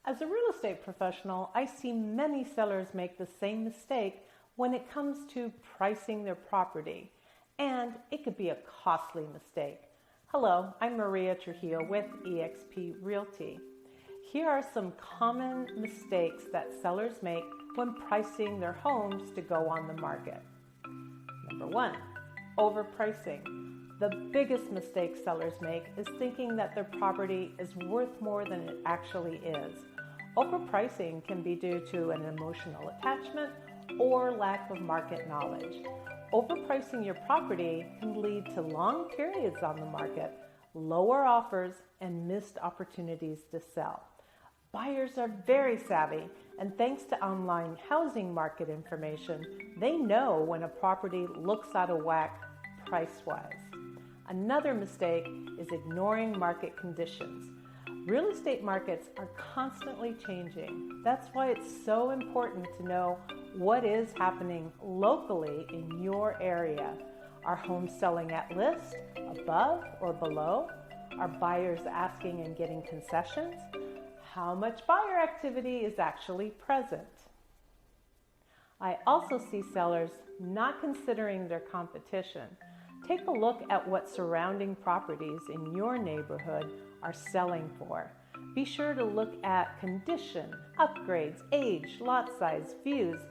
As a real estate professional, I see many sellers make the same mistake when it comes to pricing their property, and it could be a costly mistake. Hello, I'm Maria Trujillo with eXp Realty. Here are some common mistakes that sellers make when pricing their homes to go on the market. Number one, overpricing. The biggest mistake sellers make is thinking that their property is worth more than it actually is. Overpricing can be due to an emotional attachment or lack of market knowledge. Overpricing your property can lead to long periods on the market, lower offers, and missed opportunities to sell. Buyers are very savvy, and thanks to online housing market information, they know when a property looks out of whack price-wise. Another mistake is ignoring market conditions. Real estate markets are constantly changing. That's why it's so important to know what is happening locally in your area. Are homes selling at list, above or below? Are buyers asking and getting concessions? How much buyer activity is actually present? I also see sellers not considering their competition. Take a look at what surrounding properties in your neighborhood are selling for. Be sure to look at condition, upgrades, age, lot size, views,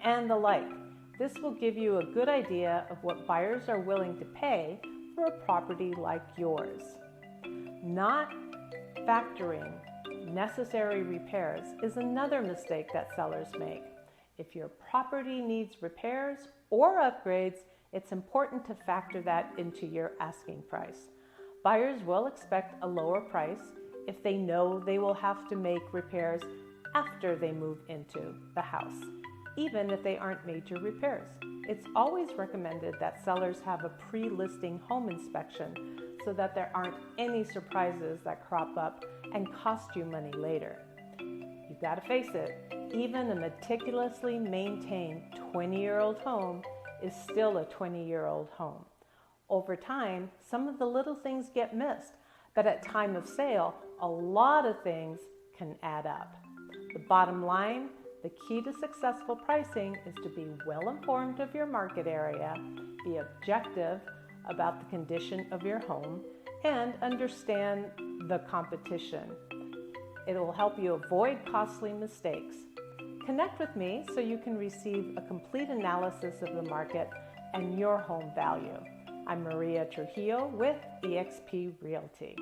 and the like. This will give you a good idea of what buyers are willing to pay for a property like yours. Not factoring necessary repairs is another mistake that sellers make. If your property needs repairs or upgrades, it's important to factor that into your asking price. Buyers will expect a lower price if they know they will have to make repairs after they move into the house, even if they aren't major repairs. It's always recommended that sellers have a pre-listing home inspection so that there aren't any surprises that crop up and cost you money later. You've got to face it, even a meticulously maintained 20-year-old home is still a 20-year-old home. Over time, some of the little things get missed, but at time of sale, a lot of things can add up. The bottom line, the key to successful pricing is to be well informed of your market area, be objective about the condition of your home, and understand the competition. It will help you avoid costly mistakes. Connect with me so you can receive a complete analysis of the market and your home value. I'm Maria Trujillo with eXp Realty.